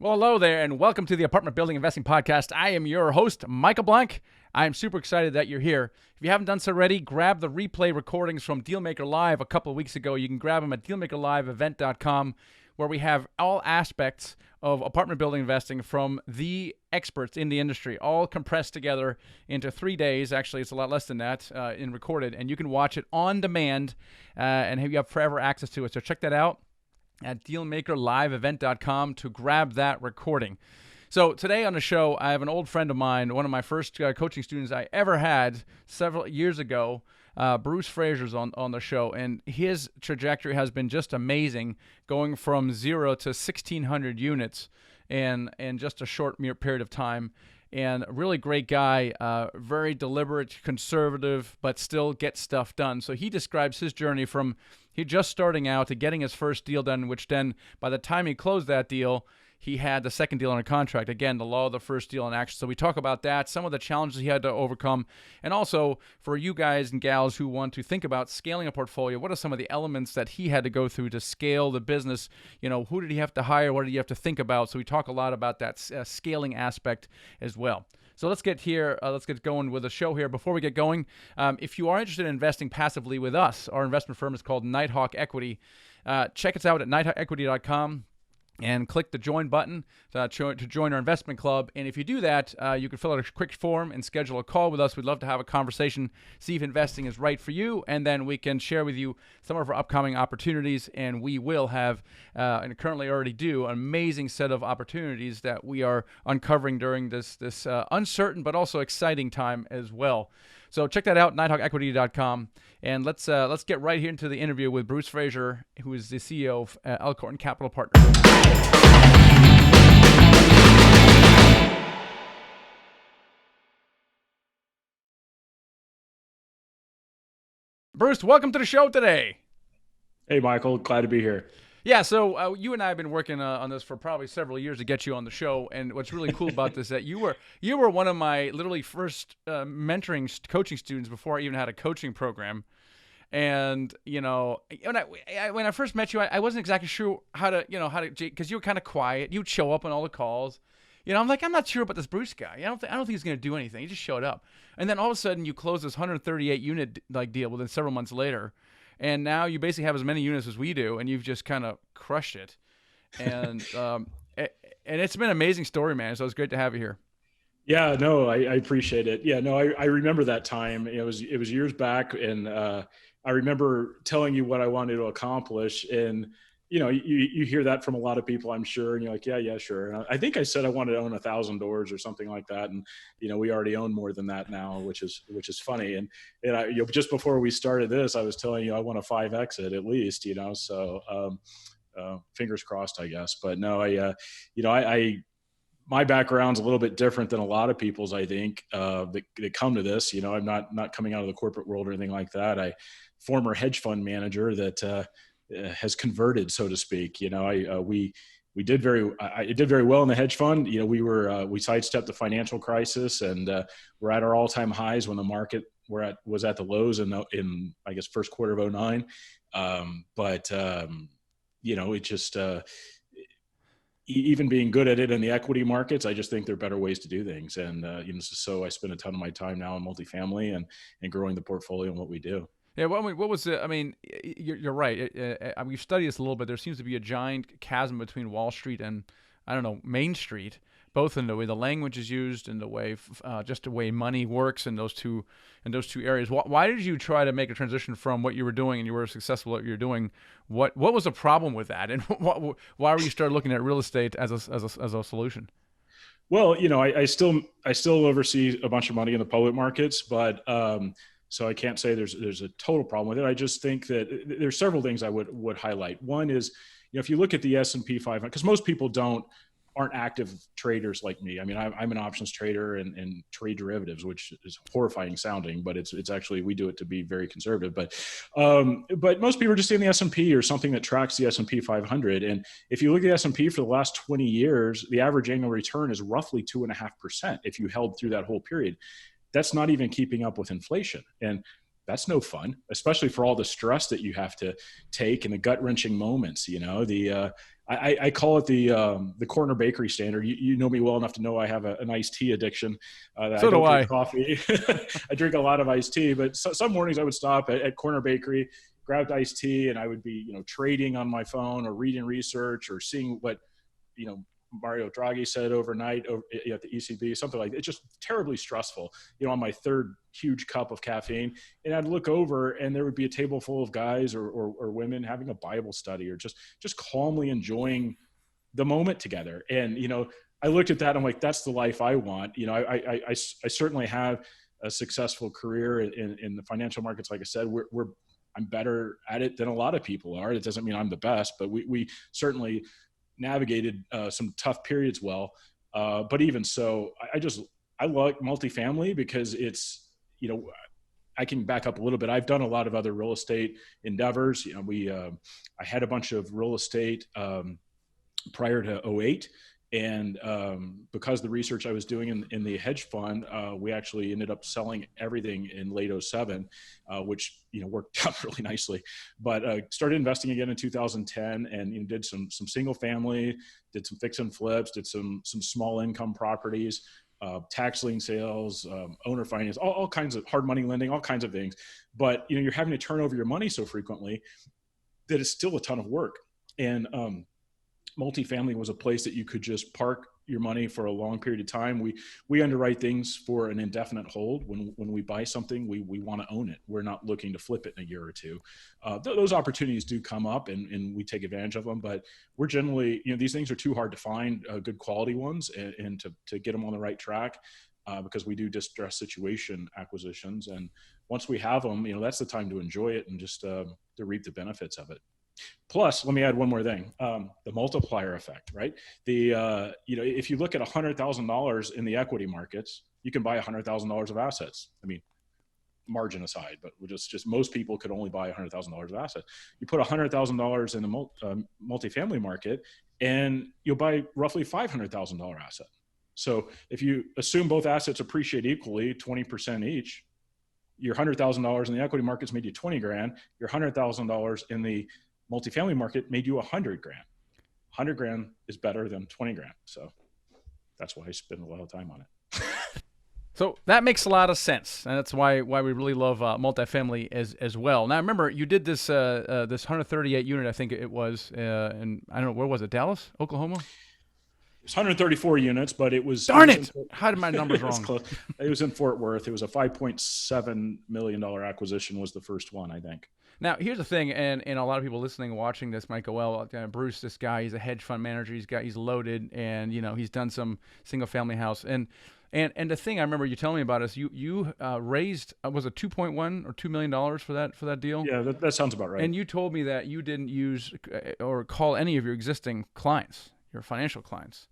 Well, hello there, and welcome to the Apartment Building Investing Podcast. I am your host, Michael Blank. I am super excited that you're here. If you haven't done so already, grab the replay recordings from Dealmaker Live a couple of weeks ago. You can grab them at dealmakerliveevent.com, where we have all aspects of apartment building investing from the experts in the industry, all compressed together into 3 days. Actually, it's a lot less than that in recorded, and you can watch it on demand and you have forever access to it. So check that out at dealmakerliveevent.com to grab that recording. So today on the show, I have an old friend of mine, one of my first coaching students I ever had several years ago. Bruce Frazier's on the show, and his trajectory has been just amazing, going from 0 to 1,600 units in just a short period of time. And a really great guy, very deliberate, conservative, but still gets stuff done. So he describes his journey from he just starting out to getting his first deal done, which then by the time he closed that deal, he had the second deal under contract. Again, the law of the first deal in action. So we talk about that, some of the challenges he had to overcome, and also for you guys and gals who want to think about scaling a portfolio, what are some of the elements that he had to go through to scale the business? You know, who did he have to hire? What did he have to think about? So we talk a lot about that scaling aspect as well. So let's get here. Let's get going with the show here. Before we get going, if you are interested in investing passively with us, our investment firm is called Nighthawk Equity. Check us out at nighthawkequity.com. and click the join button to join our investment club. And if you do that, you can fill out a quick form and schedule a call with us. We'd love to have a conversation, see if investing is right for you, and then we can share with you some of our upcoming opportunities. And we will have, and currently already do, an amazing set of opportunities that we are uncovering during this uncertain but also exciting time as well. So check that out, nighthawkequity.com, and let's get right here into the interview with Bruce Fraser, who is the CEO of Elkhorn Capital Partners. Bruce, welcome to the show today. Hey, Michael, glad to be here. Yeah, so you and I have been working on this for probably several years to get you on the show, and what's really cool about this is that you were one of my literally first mentoring coaching students before I even had a coaching program. And you know, when I first met you, I wasn't exactly sure how to because you were kind of quiet. You'd show up on all the calls. You know, I'm like, I'm not sure about this Bruce guy. I don't think he's going to do anything. He just showed up, and then all of a sudden you close this 138 unit deal within several months later. And now you basically have as many units as we do, and you've just kind of crushed it. And and it's been an amazing story, man. So it's great to have you here. Yeah, no, I appreciate it. Yeah, no, I remember that time. It was years back, and I remember telling you what I wanted to accomplish. And you know, you hear that from a lot of people, I'm sure, and you're like, yeah, sure. And I think I said I wanted to own 1,000 doors or something like that, and you know, we already own more than that now, which is funny. And I, you know, just before we started this, I was telling you I want a 5 exit at least, you know. So fingers crossed, I guess. But no, I my background's a little bit different than a lot of people's, I think, that come to this. You know, I'm not coming out of the corporate world or anything like that. Former hedge fund manager that has converted, so to speak. You know, I did very well in the hedge fund. You know, we sidestepped the financial crisis, and we're at our all-time highs when the market was at the lows in I guess first quarter of 2009. You know, it just even being good at it in the equity markets, I just think there are better ways to do things. And you know, so I spend a ton of my time now in multifamily and growing the portfolio and what we do. Yeah, well, I mean, what was it? I mean, you're right. We've studied this a little bit. There seems to be a giant chasm between Wall Street and, I don't know, Main Street, both in the way the language is used and the way, just the way money works in those two areas. Why did you try to make a transition from what you were doing, and you were successful at what you were doing? What was the problem with that, and why were you started looking at real estate as a solution? Well, you know, I still oversee a bunch of money in the public markets, but so I can't say there's a total problem with it. I just think that there's several things I would highlight. One is, you know, if you look at the S&P 500, because most people aren't active traders like me. I mean, I'm an options trader and trade derivatives, which is horrifying sounding, but it's actually, we do it to be very conservative. But most people are just in the S&P or something that tracks the S&P 500. And if you look at the S&P for the last 20 years, the average annual return is roughly 2.5% if you held through that whole period. That's not even keeping up with inflation. And that's no fun, especially for all the stress that you have to take and the gut wrenching moments. I call it the corner bakery standard. You know me well enough to know I have an iced tea addiction. So I don't do I. drink coffee. I drink a lot of iced tea, but some mornings I would stop at corner bakery, grab iced tea, and I would be, trading on my phone or reading research or seeing what, Mario Draghi said overnight at the ECB, something like that. It's just terribly stressful, on my third huge cup of caffeine. And I'd look over and there would be a table full of guys or women having a Bible study or just calmly enjoying the moment together. And, I looked at that and I'm like, that's the life I want. I certainly have a successful career in the financial markets. Like I said, I'm better at it than a lot of people are. It doesn't mean I'm the best, but we certainly navigated some tough periods well. But even so, I like multifamily because it's, I can back up a little bit. I've done a lot of other real estate endeavors. I had a bunch of real estate prior to '08. And because the research I was doing in the hedge fund, we actually ended up selling everything in late '07, which worked out really nicely. But started investing again in 2010, and did some single family, did some fix and flips, did some small income properties, tax lien sales, owner finance, all kinds of hard money lending, all kinds of things. But you're having to turn over your money so frequently that it's still a ton of work. And multifamily was a place that you could just park your money for a long period of time. We underwrite things for an indefinite hold. When we buy something, we want to own it. We're not looking to flip it in a year or two. Those opportunities do come up and we take advantage of them, but we're generally, these things are too hard to find good quality ones and to get them on the right track because we do distress situation acquisitions. And once we have them, that's the time to enjoy it and just to reap the benefits of it. Plus, let me add one more thing, the multiplier effect, right? If you look at $100,000 in the equity markets, you can buy $100,000 of assets. I mean, margin aside, but just most people could only buy $100,000 of assets. You put $100,000 in the multifamily market and you'll buy roughly $500,000 asset. So if you assume both assets appreciate equally, 20% each, your $100,000 in the equity markets made you 20 grand. Your $100,000 in the multifamily market made you 100 grand. 100 grand is better than 20 grand. So that's why I spend a lot of time on it. So that makes a lot of sense, and that's why we really love multifamily as well. Now, remember, you did this 138 unit, I think it was, and I don't know, where was it? Dallas, Oklahoma? It was 134 units, but it was. Darn it! How did my numbers wrong? It was in Fort Worth. It was a $5.7 million acquisition. Was the first one, I think. Now, here's the thing, and a lot of people listening and watching this might go, well, Bruce, this guy, he's a hedge fund manager. He's loaded, and he's done some single family house. And the thing I remember you telling me about is you raised was it $2.1 or $2 million for that deal? Yeah, that sounds about right. And you told me that you didn't use or call any of your existing clients, your financial clients,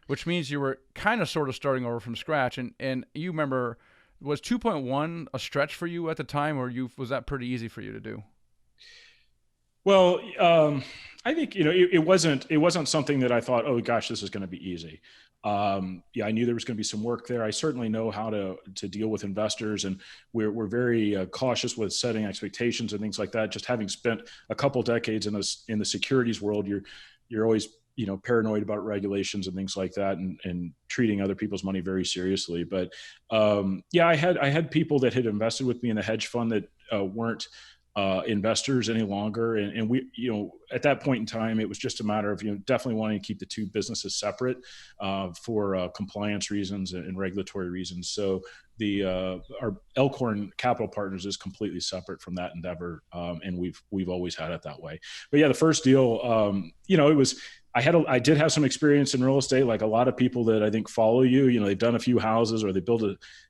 which means you were kind of sort of starting over from scratch. And you remember. Was 2.1 a stretch for you at the time, or was that pretty easy for you to do? Well, I think it wasn't something that I thought, oh gosh, this is going to be easy. I knew there was going to be some work there. I certainly know how to deal with investors, and we're very cautious with setting expectations and things like that. Just having spent a couple decades in the securities world, you're always paranoid about regulations and things like that, and treating other people's money very seriously. But I had people that had invested with me in the hedge fund that weren't investors any longer, and we, at that point in time, it was just a matter of definitely wanting to keep the two businesses separate for compliance reasons and regulatory reasons. So our Elkhorn Capital Partners is completely separate from that endeavor, and we've always had it that way. But yeah, the first deal, it was. I did have some experience in real estate, like a lot of people that I think follow you. They've done a few houses or they build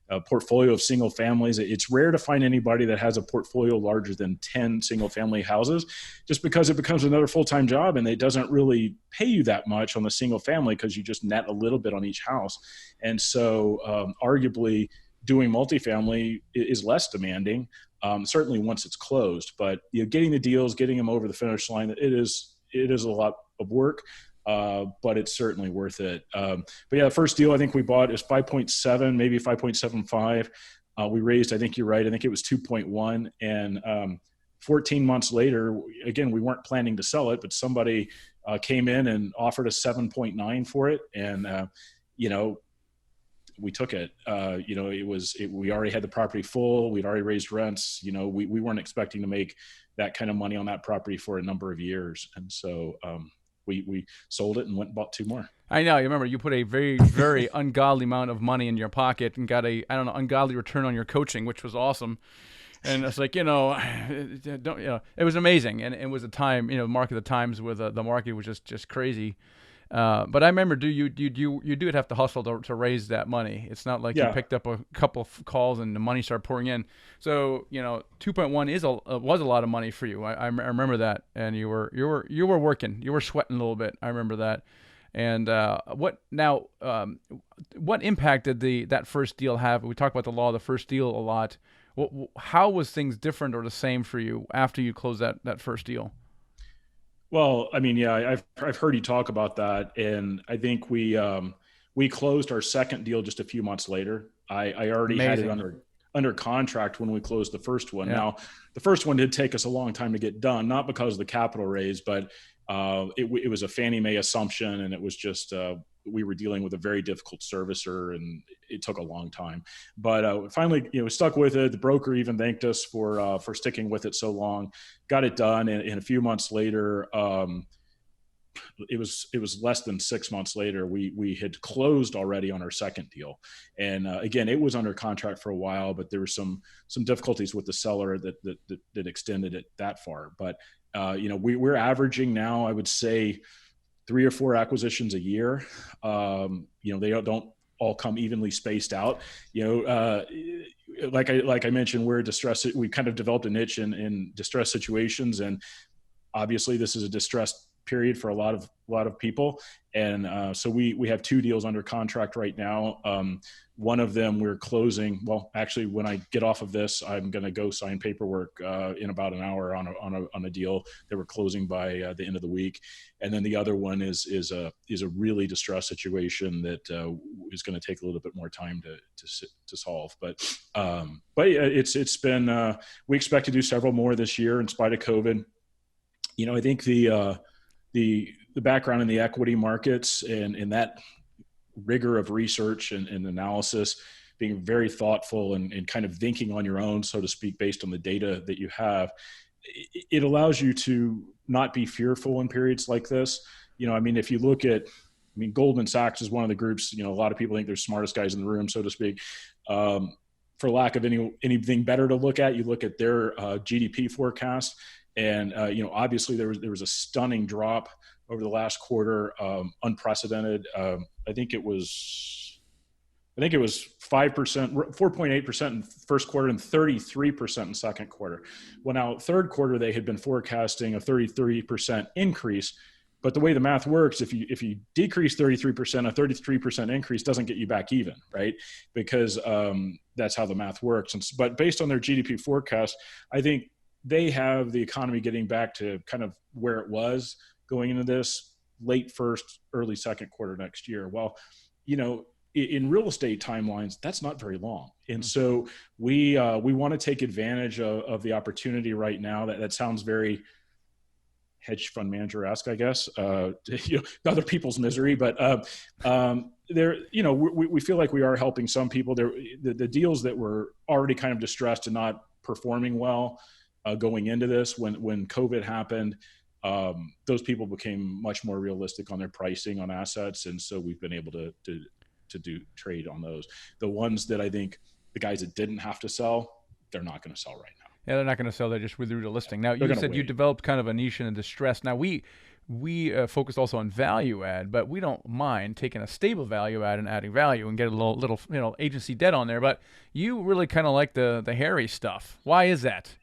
a portfolio of single families. It's rare to find anybody that has a portfolio larger than 10 single family houses, just because it becomes another full-time job and it doesn't really pay you that much on the single family because you just net a little bit on each house. And so arguably doing multifamily is less demanding, certainly once it's closed. But getting the deals, getting them over the finish line, it is a lot of work, but it's certainly worth it. But yeah, the first deal I think we bought is 5.7, maybe 5.75. We raised, I think you're right, I think it was 2.1. And 14 months later, again, we weren't planning to sell it, but somebody came in and offered us 7.9 for it. And, we took it. We already had the property full. We'd already raised rents. We weren't expecting to make that kind of money on that property for a number of years. And so we sold it and went and bought two more. I know. You remember you put a very, very ungodly amount of money in your pocket and got ungodly return on your coaching, which was awesome. And it's like, it was amazing. And it was a time, market of the times with the market was just crazy. But I remember, you do have to hustle to raise that money. It's not like you picked up a couple of calls and the money started pouring in. So 2.1 was a lot of money for you. I remember that, and you were working, you were sweating a little bit. I remember that. And what impact did that first deal have? We talk about the law of the first deal a lot. How was things different or the same for you after you closed that first deal? Well, I mean, yeah, I've heard you talk about that, and I think we closed our second deal just a few months later. I already Amazing. had it under contract when we closed the first one. Yeah. Now, the first one did take us a long time to get done, not because of the capital raise, but it was a Fannie Mae assumption, and it was just we were dealing with a very difficult servicer, and it took a long time. But finally, we stuck with it. The broker even thanked us for sticking with it so long. Got it done, and a few months later, it was less than 6 months later, we had closed already on our second deal. And again, it was under contract for a while, but there were some difficulties with the seller that extended it that far. But we're averaging now, I would say, 3 or 4 acquisitions a year. They don't all come evenly spaced out. Like I mentioned, we're distressed. We kind of developed a niche in distressed situations, and obviously this is a distressed period for a lot of people. And so we have 2 deals under contract right now. One of them we're closing. Well, actually, when I get off of this, I'm going to go sign paperwork in about an hour on a deal that we're closing by the end of the week. And then the other one is a really distressed situation that is going to take a little bit more time to solve. But it's been we expect to do several more this year in spite of COVID. I think the background in the equity markets and that rigor of research and analysis, being very thoughtful and kind of thinking on your own, so to speak, based on the data that you have, it allows you to not be fearful in periods like this. If you look at, Goldman Sachs is one of the groups, a lot of people think they're the smartest guys in the room, so to speak. For lack of anything better to look at, you look at their GDP forecast. And, obviously there was a stunning drop over the last quarter, unprecedented. I think it was 5%, 4.8% in first quarter and 33% in second quarter. Well, now third quarter, they had been forecasting a 33% increase, but the way the math works, if you decrease 33%, a 33% increase doesn't get you back even, right? Because that's how the math works. But based on their GDP forecast, I think they have the economy getting back to kind of where it was going into this late first, early second quarter next year. Well, in real estate timelines, that's not very long. And so we want to take advantage of the opportunity right now. That sounds very hedge fund manager-esque, I guess, other people's misery. But we feel like we are helping some people. The deals that were already kind of distressed and not performing well, going into this, when COVID happened, those people became much more realistic on their pricing on assets, and so we've been able to do trade on those. The ones that I think the guys that didn't have to sell, they're not going to sell right now. Yeah, they're not going to sell. They just withdrew the listing. Now, you said you developed kind of a niche in distress. Now, we focused also on value add, but we don't mind taking a stable value add and adding value and get a little agency debt on there. But you really kind of like the hairy stuff. Why is that?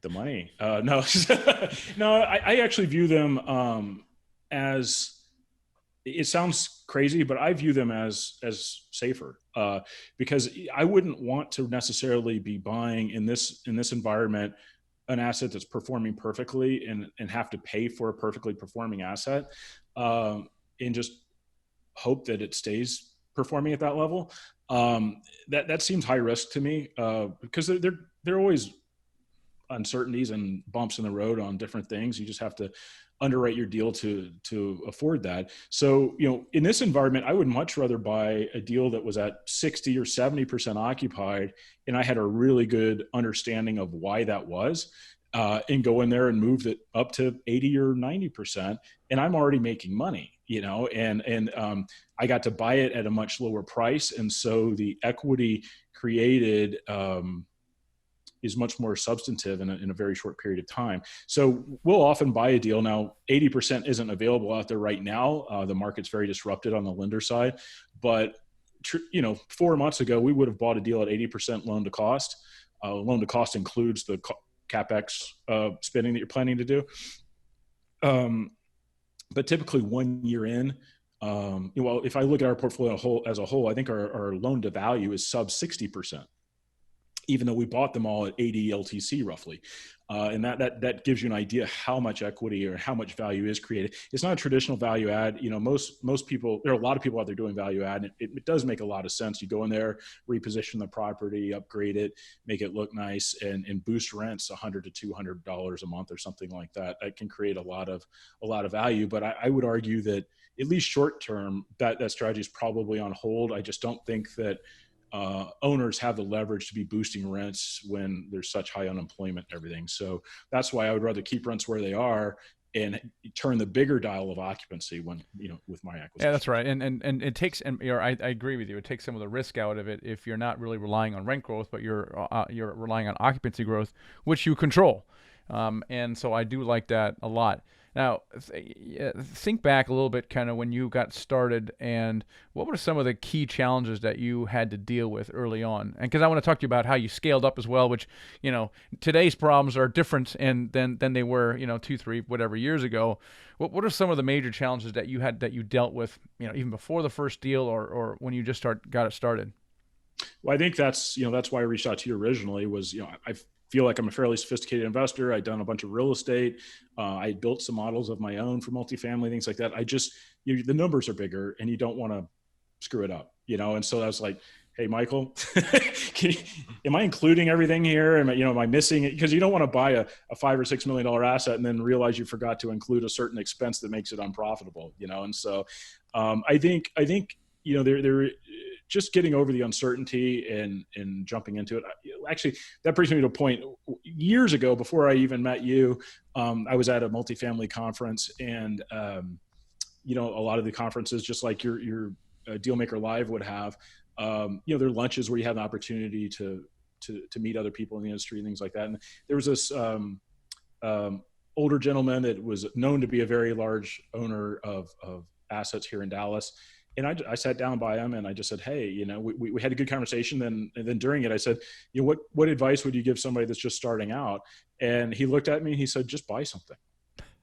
The money. No, I actually view them as, it sounds crazy, but I view them as safer, because I wouldn't want to necessarily be buying in this environment an asset that's performing perfectly and have to pay for a perfectly performing asset, and just hope that it stays performing at that level. That seems high risk to me, because there are always uncertainties and bumps in the road on different things. You just have to underwrite your deal to afford that. So, in this environment, I would much rather buy a deal that was at 60 or 70% occupied, and I had a really good understanding of why that was, and go in there and move it up to 80 or 90%, and I'm already making money, and I got to buy it at a much lower price, and so the equity created is much more substantive in a very short period of time. So we'll often buy a deal. Now, 80% isn't available out there right now. The market's very disrupted on the lender side, but 4 months ago, we would have bought a deal at 80% loan to cost. Loan to cost includes the CapEx spending that you're planning to do. But typically 1 year in, if I look at our portfolio as a whole, I think our loan to value is sub 60%. Even though we bought them all at 80 LTC roughly. And that gives you an idea how much equity or how much value is created. It's not a traditional value add. Most people, there are a lot of people out there doing value add, and it does make a lot of sense. You go in there, reposition the property, upgrade it, make it look nice, and boost rents $100 to $200 a month or something like that. That can create a lot of value. But I would argue that at least short term, that strategy is probably on hold. I just don't think that owners have the leverage to be boosting rents when there's such high unemployment and everything. So that's why I would rather keep rents where they are and turn the bigger dial of occupancy when, with my acquisition. Yeah, that's right. And it takes, I agree with you. It takes some of the risk out of it if you're not really relying on rent growth, but you're relying on occupancy growth, which you control. And so I do like that a lot. Now, think back a little bit kind of when you got started, and what were some of the key challenges that you had to deal with early on? And because I want to talk to you about how you scaled up as well, which, today's problems are different than they were, 2, 3, whatever years ago. What are some of the major challenges that you dealt with, even before the first deal or when you just got it started? Well, I think that's why I reached out to you originally was, I feel like I'm a fairly sophisticated investor. I'd done a bunch of real estate. I built some models of my own for multifamily, things like that. I just, the numbers are bigger and you don't want to screw it up, And so I was like, hey, Michael, am I including everything here? Am I missing it? Because you don't want to buy a $5 or $6 million asset and then realize you forgot to include a certain expense that makes it unprofitable, And so I think, there just getting over the uncertainty and jumping into it. Actually, that brings me to a point. Years ago, before I even met you, I was at a multifamily conference, and a lot of the conferences, just like your Dealmaker Live would have, there are lunches where you have an opportunity to meet other people in the industry and things like that. And there was this older gentleman that was known to be a very large owner of assets here in Dallas. And I sat down by him and I just said, hey, we had a good conversation. And then during it, I said, what advice would you give somebody that's just starting out? And he looked at me and he said, just buy something.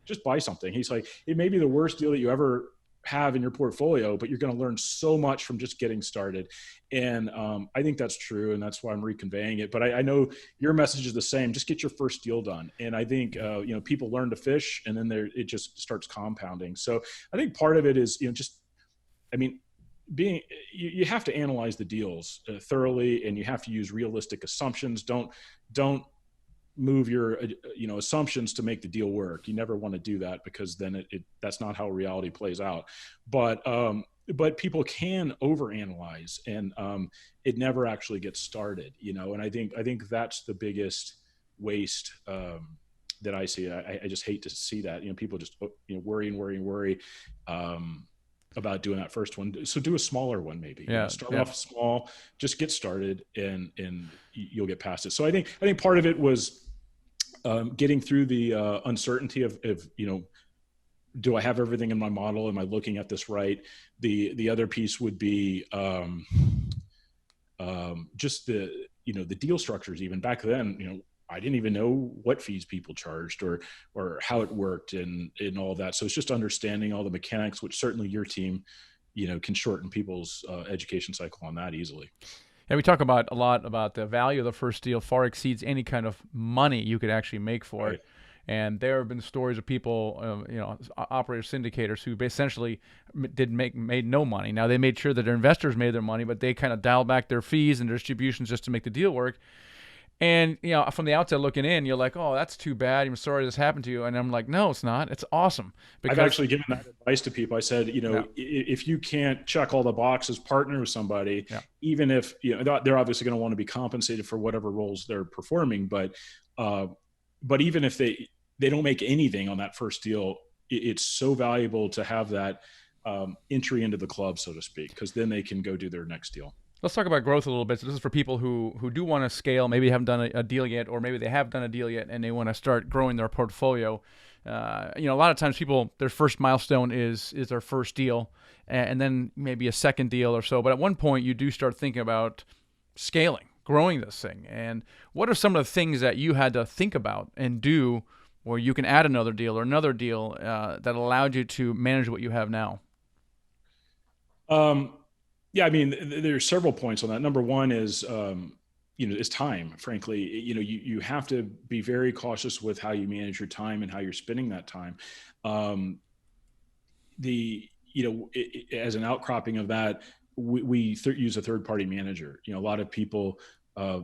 Just buy something. He's like, it may be the worst deal that you ever have in your portfolio, but you're going to learn so much from just getting started. And I think that's true. And that's why I'm reconveying it. But I know your message is the same. Just get your first deal done. And I think, people learn to fish and then it just starts compounding. So I think part of it is, you have to analyze the deals thoroughly, and you have to use realistic assumptions. Don't move your assumptions to make the deal work. You never want to do that, because then that's not how reality plays out. But people can overanalyze, and it never actually gets started. And I think that's the biggest waste that I see. I just hate to see that. People just worry about doing that first one. So do a smaller one, maybe. Start off small, just get started, and you'll get past it. So I think part of it was getting through the uncertainty of do I have everything in my model? Am I looking at this right? The other piece would be just the deal structures. Even back then, I didn't even know what fees people charged or how it worked and all that. So it's just understanding all the mechanics, which certainly your team, can shorten people's education cycle on that easily. Yeah, we talk a lot about the value of the first deal far exceeds any kind of money you could actually make for it. And there have been stories of people, operator syndicators who essentially made no money. Now they made sure that their investors made their money, but they kind of dialed back their fees and their distributions just to make the deal work. And, from the outside looking in, you're like, oh, that's too bad. I'm sorry this happened to you. And I'm like, no, it's not. It's awesome. I've actually given that advice to people. I said, Yeah. if you can't check all the boxes, partner with somebody, Yeah. even if, they're obviously going to want to be compensated for whatever roles they're performing. But even if they don't make anything on that first deal, it's so valuable to have that entry into the club, so to speak, because then they can go do their next deal. Let's talk about growth a little bit. So this is for people who do want to scale, maybe haven't done a deal yet, or maybe they have done a deal yet and they want to start growing their portfolio. A lot of times people, their first milestone is their first deal, and then maybe a second deal or so. But at one point, you do start thinking about scaling, growing this thing. And what are some of the things that you had to think about and do where you can add another deal or another deal that allowed you to manage what you have now? Yeah, I mean, there's several points on that. Number one is, is time. Frankly, you have to be very cautious with how you manage your time and how you're spending that time. As an outcropping of that, we use a third-party manager. A lot of people,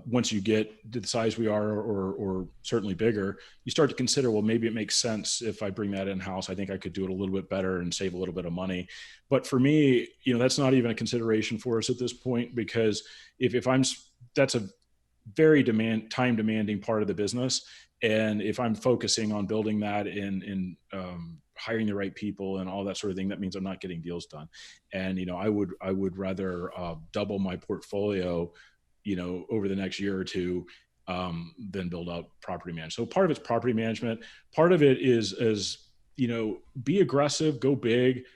once you get to the size we are, or certainly bigger, you start to consider, well, maybe it makes sense if I bring that in-house. I think I could do it a little bit better and save a little bit of money. But for me, that's not even a consideration for us at this point, because that's a very time demanding part of the business. And if I'm focusing on building that and hiring the right people and all that sort of thing, that means I'm not getting deals done. And, I would rather double my portfolio over the next year or two, then build out property management. So part of it's property management. Part of it is be aggressive, go big,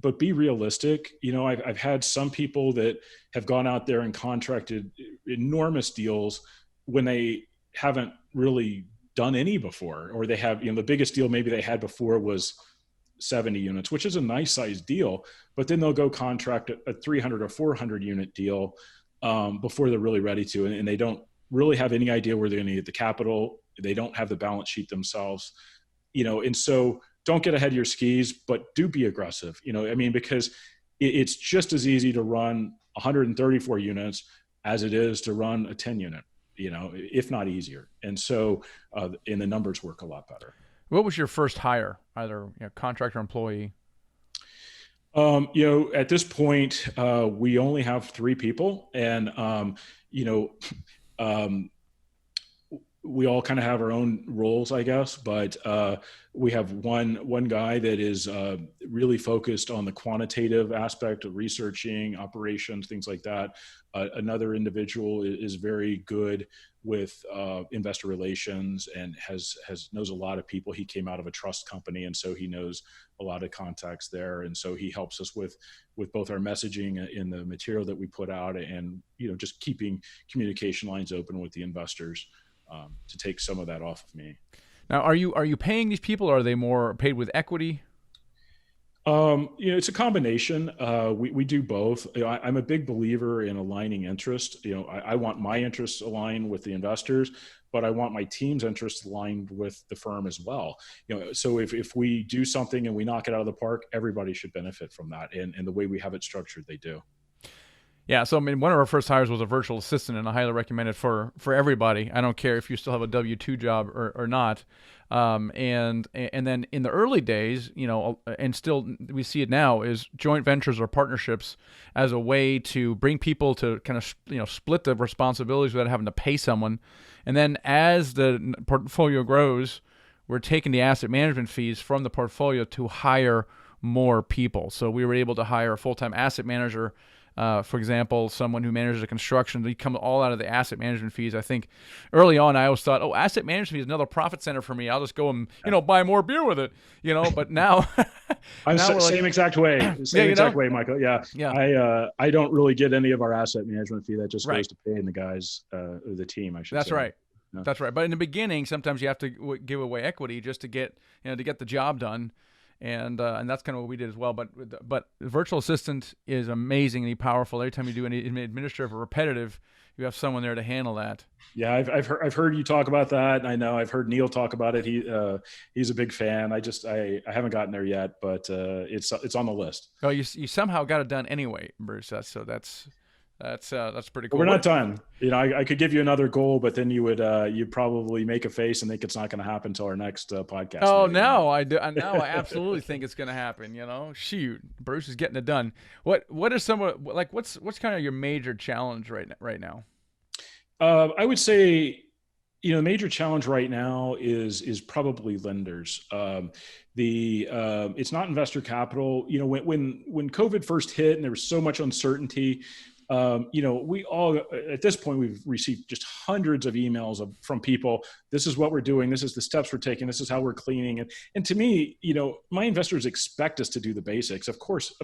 but be realistic. I've had some people that have gone out there and contracted enormous deals when they haven't really done any before, or they have, the biggest deal maybe they had before was 70 units, which is a nice size deal, but then they'll go contract a 300 or 400 unit deal before they're really ready to, and they don't really have any idea where they're going to get the capital. They don't have the balance sheet themselves, and so don't get ahead of your skis, but do be aggressive, because it's just as easy to run 134 units as it is to run a 10 unit, if not easier. And so, and the numbers work a lot better. What was your first hire, either contractor, employee? At this point, we only have 3 people, and, we all kind of have our own roles, I guess, but we have one guy that is really focused on the quantitative aspect of researching operations, things like that. Another individual is very good with investor relations and knows a lot of people. He came out of a trust company, and so he knows a lot of contacts there. And so he helps us with both our messaging in the material that we put out, and just keeping communication lines open with the investors. To take some of that off of me. Now, are you paying these people, or are they more paid with equity? It's a combination. We do both. I'm a big believer in aligning interest. I want my interests aligned with the investors, but I want my team's interests aligned with the firm as well. So if we do something and we knock it out of the park, everybody should benefit from that. And the way we have it structured, they do. Yeah, so one of our first hires was a virtual assistant, and I highly recommend it for everybody. I don't care if you still have a W-2 job or not. And then in the early days, and still we see it now, is joint ventures or partnerships as a way to bring people to kind of split the responsibilities without having to pay someone. And then as the portfolio grows, we're taking the asset management fees from the portfolio to hire more people. So we were able to hire a full-time asset manager. For example, someone who manages a construction, they come all out of the asset management fees. I think early on, I always thought, asset management fee is another profit center for me. I'll just go and, buy more beer with it, but now. I'm same exact way, exact way, Michael. Yeah. I don't really get any of our asset management fee. That just goes to paying the guys, the team, I should say. That's right. Yeah. That's right. But in the beginning, sometimes you have to give away equity just to get, to get the job done. and that's kind of what we did as well. But the virtual assistant is amazingly powerful. Every time you do any administrative or repetitive, you have someone there to handle that. Yeah, I've heard you talk about that. I know I've heard Neil talk about it. He's a big fan. I haven't gotten there yet, but it's on the list. Oh, you somehow got it done anyway, Bruce. That's pretty cool. We're not done. I could give you another goal, but then you'd probably make a face and think it's not going to happen until our next podcast. Oh, no, I do. Now I absolutely think it's going to happen. Shoot, Bruce is getting it done. What are what's kind of your major challenge right now? I would say, the major challenge right now is probably lenders. It's not investor capital. When COVID first hit and there was so much uncertainty, we all, at this point, we've received just hundreds of emails from people. This is what we're doing. This is the steps we're taking. This is how we're cleaning. And to me, my investors expect us to do the basics. Of course,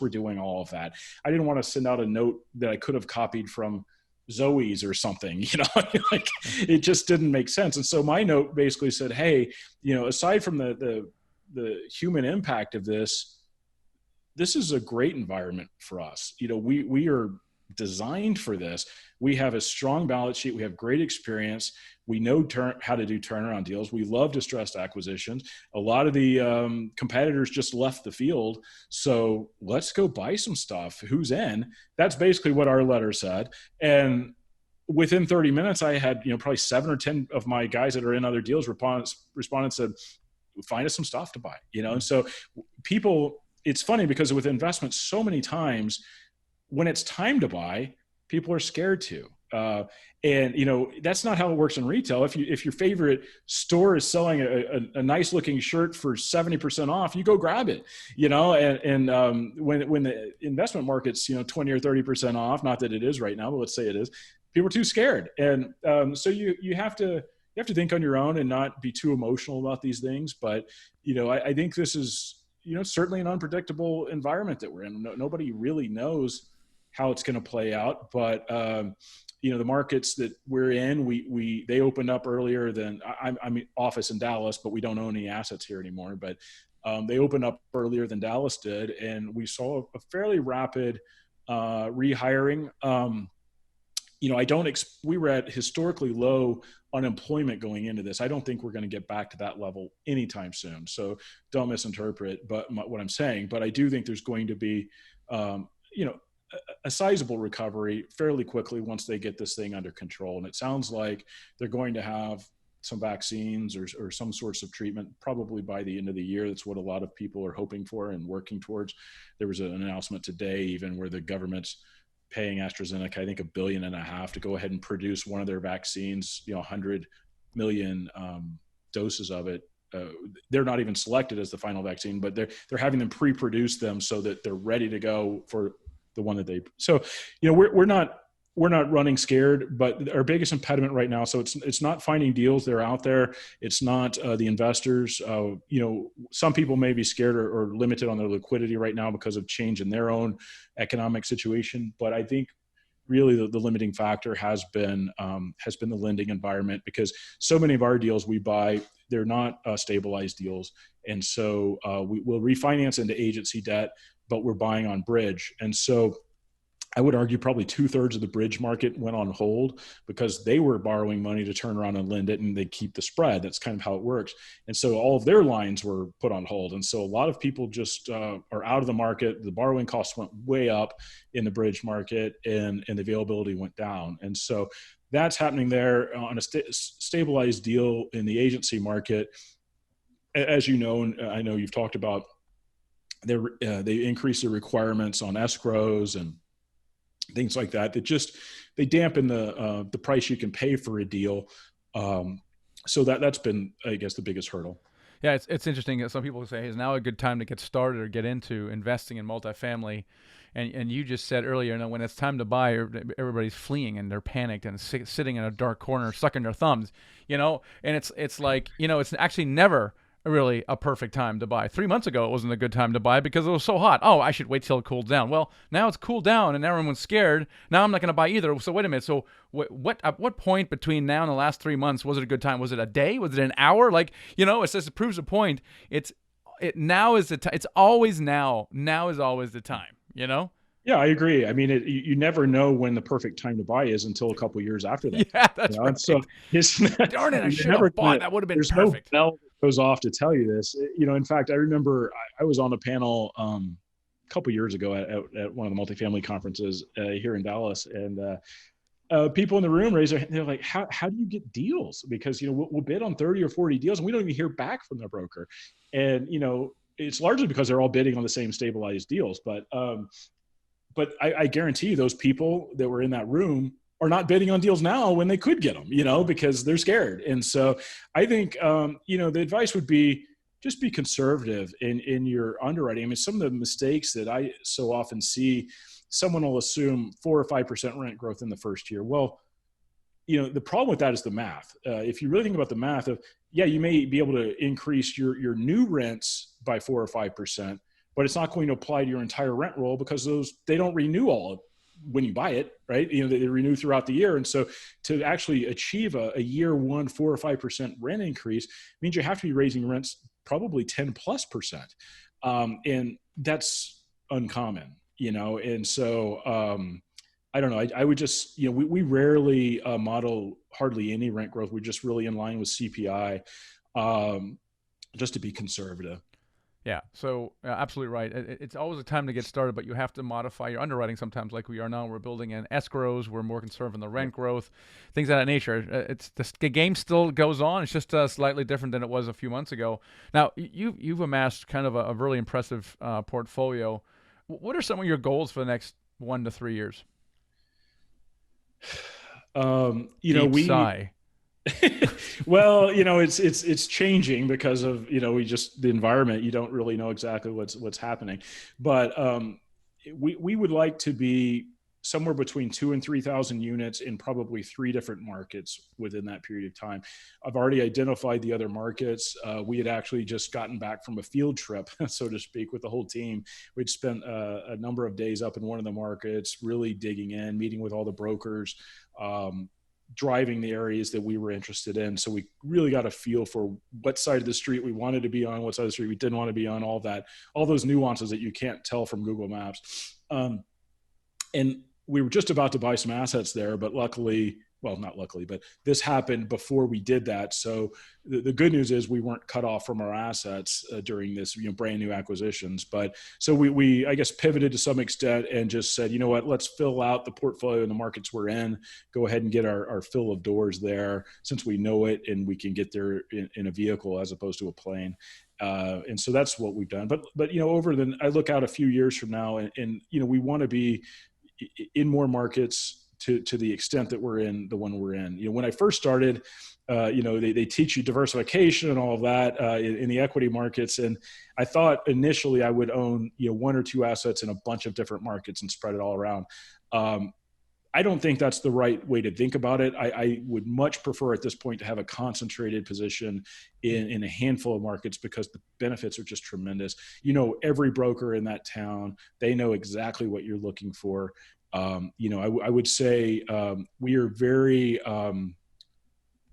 we're doing all of that. I didn't want to send out a note that I could have copied from Zoe's or something, like it just didn't make sense. And so my note basically said, hey, aside from the human impact of this is a great environment for us. We are designed for this. We have a strong balance sheet. We have great experience. We know how to do turnaround deals. We love distressed acquisitions. A lot of the competitors just left the field. So let's go buy some stuff. Who's in? That's basically what our letter said. And within 30 minutes, I had, probably 7 or 10 of my guys that are in other deals responded and said, find us some stuff to buy, And so it's funny because with investments, so many times when it's time to buy, people are scared to. And that's not how it works in retail. If your favorite store is selling a nice looking shirt for 70% off, you go grab it. When the investment market's 20 or 30% off, not that it is right now, but let's say it is, people are too scared. And so you have to think on your own and not be too emotional about these things. But I think this is certainly an unpredictable environment that we're in. Nobody really knows how it's going to play out, but the markets that we're in, they opened up earlier than I'm office in Dallas, but we don't own any assets here anymore. But they opened up earlier than Dallas did, and we saw a fairly rapid rehiring. We were at historically low unemployment going into this. I don't think we're going to get back to that level anytime soon. So don't misinterpret what I'm saying, but I do think there's going to be, a sizable recovery fairly quickly once they get this thing under control. And it sounds like they're going to have some vaccines or some sorts of treatment probably by the end of the year. That's what a lot of people are hoping for and working towards. There was an announcement today even where the government's paying AstraZeneca, I think $1.5 billion to go ahead and produce one of their vaccines, 100 million doses of it. They're not even selected as the final vaccine, but they're having them pre-produce them so that they're ready to go for the one that we're not running scared, but our biggest impediment right now, so it's not finding deals that are out there. It's not the investors. Some people may be scared or limited on their liquidity right now because of change in their own economic situation. But I think really the limiting factor has been the lending environment, because so many of our deals we buy, they're not stabilized deals. And so we'll refinance into agency debt, but we're buying on bridge. And so I would argue probably 2/3 of the bridge market went on hold because they were borrowing money to turn around and lend it, and they keep the spread. That's kind of how it works. And so all of their lines were put on hold. And so a lot of people just are out of the market. The borrowing costs went way up in the bridge market, and the availability went down. And so that's happening there on a stabilized deal in the agency market. As you know, and I know you've talked about, they increase the requirements on escrows and things like that. They dampen the price you can pay for a deal. So that's been, I guess, the biggest hurdle. Yeah, it's interesting. Some people say, hey, is now a good time to get started or get into investing in multifamily? And you just said earlier, when it's time to buy, everybody's fleeing and they're panicked and sitting in a dark corner, sucking their thumbs, and it's like, it's actually never really a perfect time to buy. 3 months ago, it wasn't a good time to buy because it was so hot. Oh, I should wait till it cools down. Well, now it's cooled down and everyone's scared. Now I'm not going to buy either. So wait a minute. So at what point between now and the last 3 months was it a good time? Was it a day? Was it an hour? It says it proves a point. It's now is the time. It's always now. Now is always the time. You know. Yeah, I agree. I mean, you never know when the perfect time to buy is until a couple of years after that. Yeah, that's right. And so it's Darn it, I you're should never have bought. That would have been there's no perfect. bell that goes off to tell you this. In fact, I remember I was on a panel a couple of years ago at one of the multifamily conferences here in Dallas, and people in the room raise their hand. They're like, how do you get deals? Because, we'll bid on 30 or 40 deals and we don't even hear back from the broker. And, it's largely because they're all bidding on the same stabilized deals. But I guarantee you those people that were in that room are not bidding on deals now when they could get them, because they're scared. And so I think, the advice would be just be conservative in your underwriting. I mean, some of the mistakes that I so often see, someone will assume 4 or 5% rent growth in the first year. Well, the problem with that is the math. If you really think about the math of, you may be able to increase your new rents by 4 or 5%, but it's not going to apply to your entire rent roll because they don't renew all when you buy it, right? They renew throughout the year. And so to actually achieve a year one, 4 or 5% rent increase means you have to be raising rents probably 10+%. And that's uncommon, and so I don't know. I would just, we rarely model hardly any rent growth. We're just really in line with CPI, just to be conservative. Yeah, so absolutely right. It's always a time to get started, but you have to modify your underwriting sometimes, like we are now. We're building in escrows. We're more conservative in the rent growth, things of that nature. It's the game still goes on. It's just slightly different than it was a few months ago. Now, you've amassed kind of a really impressive portfolio. What are some of your goals for the next 1 to 3 years? Deep sigh. Well, it's changing because of, the environment. You don't really know exactly what's happening, but we would like to be somewhere between 2,000 and 3,000 units in probably 3 different markets within that period of time. I've already identified the other markets. We had actually just gotten back from a field trip, so to speak, with the whole team. We'd spent a number of days up in one of the markets, really digging in, meeting with all the brokers, driving the areas that we were interested in. So we really got a feel for what side of the street we wanted to be on, what side of the street we didn't want to be on, all those nuances that you can't tell from Google Maps. And we were just about to buy some assets there, but luckily, well, not luckily, but this happened before we did that. So the good news is we weren't cut off from our assets during this, brand new acquisitions. But so we, I guess, pivoted to some extent and just said, what, let's fill out the portfolio in the markets we're in, go ahead and get our fill of doors there since we know it and we can get there in a vehicle as opposed to a plane. And so that's what we've done. But I look out a few years from now and we want to be in more markets to the extent that we're in the one we're in. When I first started, they teach you diversification and all of that in the equity markets. And I thought initially I would own, 1 or 2 assets in a bunch of different markets and spread it all around. I don't think that's the right way to think about it. I would much prefer at this point to have a concentrated position in a handful of markets because the benefits are just tremendous. Every broker in that town, they know exactly what you're looking for. I would say we are very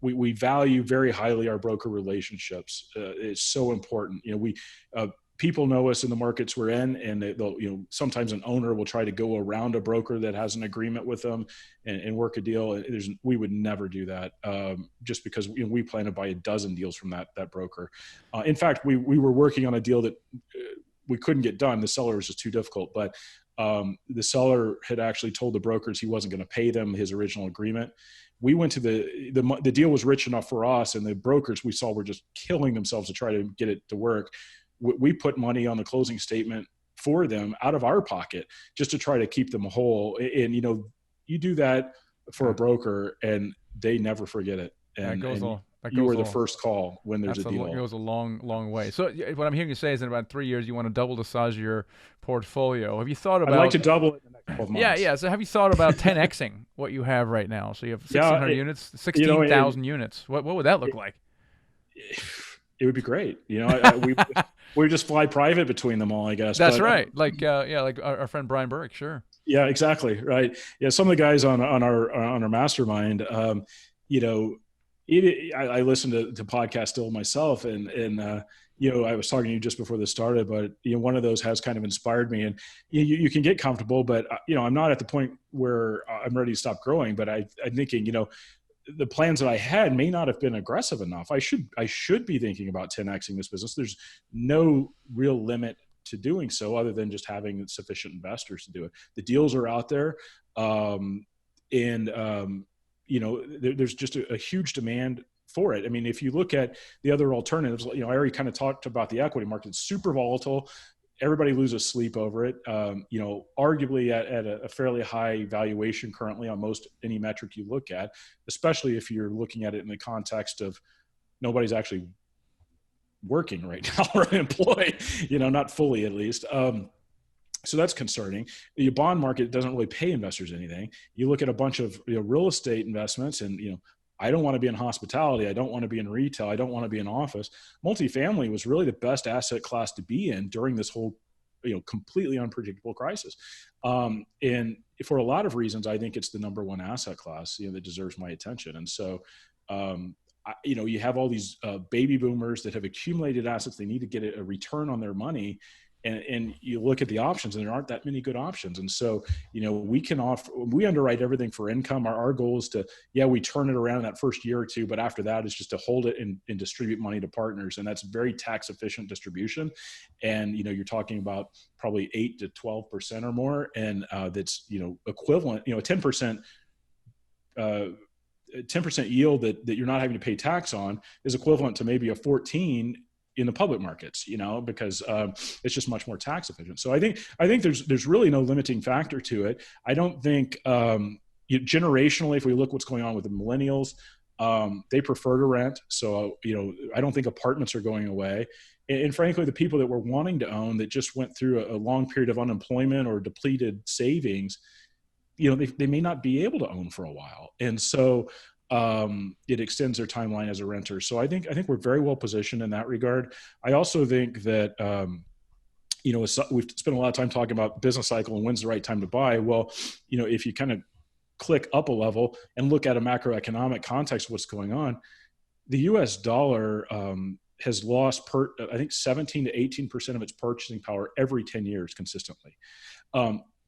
we value very highly our broker relationships. It's so important. People know us in the markets we're in, and they'll, sometimes an owner will try to go around a broker that has an agreement with them and work a deal. We would never do that just because we plan to buy a dozen deals from that broker. In fact, we were working on a deal that we couldn't get done. The seller was just too difficult, but the seller had actually told the brokers he wasn't going to pay them his original agreement. We went to the deal was rich enough for us, and the brokers we saw were just killing themselves to try to get it to work. We put money on the closing statement for them out of our pocket just to try to keep them whole. And, you do that for a broker and they never forget it. And you were the first call when there's a deal. It goes a long, long way. So what I'm hearing you say is in about 3 years, you want to double the size of your portfolio. Have you thought about... I'd like to double it in the next 12 months. Yeah. So have you thought about 10Xing what you have right now? So you have 1,600 units, 16,000 units. What would that look like? It would be great. We just fly private between them all, I guess. That's right. Like our friend Brian Burke. Sure. Yeah, exactly. Right. Yeah. Some of the guys on our mastermind, I listen to podcasts still myself, and I was talking to you just before this started, but one of those has kind of inspired me, and you can get comfortable, but I'm not at the point where I'm ready to stop growing, but I'm thinking, the plans that I had may not have been aggressive enough. I should be thinking about 10xing this business. There's no real limit to doing so other than just having sufficient investors to do it. The deals are out there. And there's just a huge demand for it. I mean, if you look at the other alternatives, I already kind of talked about the equity market. It's super volatile. Everybody loses sleep over it. Arguably at a fairly high valuation currently on most any metric you look at, especially if you're looking at it in the context of nobody's actually working right now or employed, not fully at least. So that's concerning. The bond market doesn't really pay investors anything. You look at a bunch of real estate investments, and I don't want to be in hospitality. I don't want to be in retail. I don't want to be in office. Multifamily was really the best asset class to be in during this whole, completely unpredictable crisis. And for a lot of reasons, I think it's the number one asset class, that deserves my attention. And so, you have all these baby boomers that have accumulated assets. They need to get a return on their money. And you look at the options, and there aren't that many good options. And so, we underwrite everything for income. Our goal is to, we turn it around in that first year or two, but after that is just to hold it and distribute money to partners. And that's very tax efficient distribution. And, you're talking about probably 8 to 12% or more. And that's, equivalent, a 10%, 10% yield that you're not having to pay tax on is equivalent to maybe a 14 in the public markets, because it's just much more tax efficient. So I think there's really no limiting factor to it. I don't think generationally, if we look what's going on with the millennials, they prefer to rent. So, I don't think apartments are going away. And frankly, the people that were wanting to own that just went through a long period of unemployment or depleted savings, they may not be able to own for a while. And so it extends their timeline as a renter. So I think we're very well positioned in that regard. I also think that, we've spent a lot of time talking about business cycle and when's the right time to buy. Well, if you kind of click up a level and look at a macroeconomic context of what's going on, the US dollar has lost I think 17 to 18% of its purchasing power every 10 years consistently.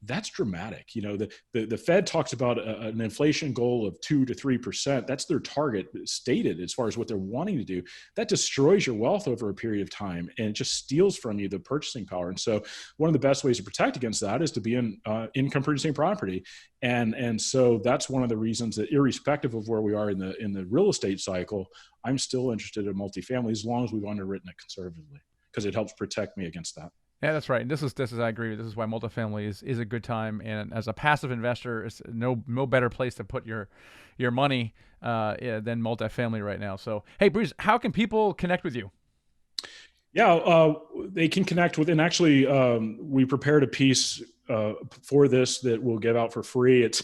That's dramatic. The Fed talks about an inflation goal of 2 to 3%. That's their target stated as far as what they're wanting to do. That destroys your wealth over a period of time, and it just steals from you the purchasing power. And so one of the best ways to protect against that is to be in income producing property. And so that's one of the reasons that, irrespective of where we are in the real estate cycle, I'm still interested in multifamily as long as we've underwritten it conservatively, because it helps protect me against that. Yeah, that's right. And this is I agree. This is why multifamily is a good time. And as a passive investor, it's no better place to put your money than multifamily right now. So, hey, Bruce, how can people connect with you? Yeah, they can connect with, and actually, we prepared a piece for this that we'll give out for free. It's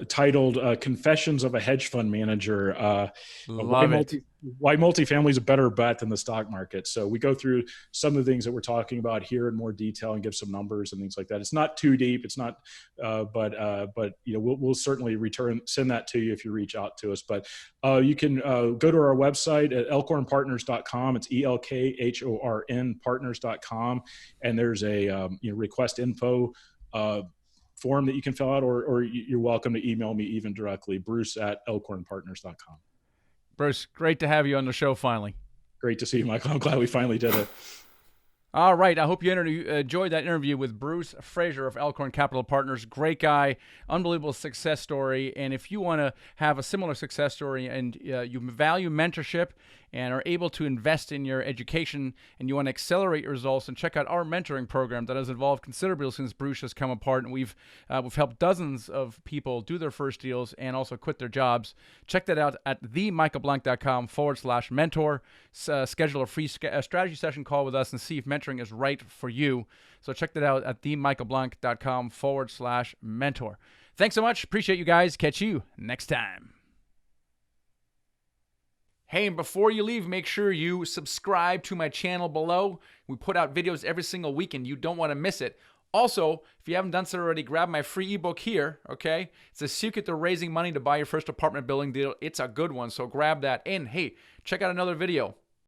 titled "Confessions of a Hedge Fund Manager." Why multifamily is a better bet than the stock market. So we go through some of the things that we're talking about here in more detail and give some numbers and things like that. It's not too deep. It's not, but we'll certainly send that to you if you reach out to us. But you can go to our website at elkhornpartners.com. It's ELKHORN partners.com, and there's a request info form that you can fill out, or you're welcome to email me even directly, bruce@elkhornpartners.com. Bruce, great to have you on the show finally. Great to see you, Michael. I'm glad we finally did it. All right. I hope you enjoyed that interview with Bruce Fraser of Elkhorn Capital Partners. Great guy, unbelievable success story. And if you want to have a similar success story and you value mentorship and are able to invest in your education and you want to accelerate your results, and check out our mentoring program that has evolved considerably since Bruce has come apart. And we've helped dozens of people do their first deals and also quit their jobs. Check that out at themichaelblank.com/mentor. Schedule a free strategy session call with us and see if mentoring is right for you. So check that out at themichaelblank.com/mentor. Thanks so much. Appreciate you guys. Catch you next time. Hey, and before you leave, make sure you subscribe to my channel below. We put out videos every single week, and you don't want to miss it. Also, if you haven't done so already, grab my free ebook here, okay? It's a secret to raising money to buy your first apartment building deal. It's a good one, so grab that. And hey, check out another video.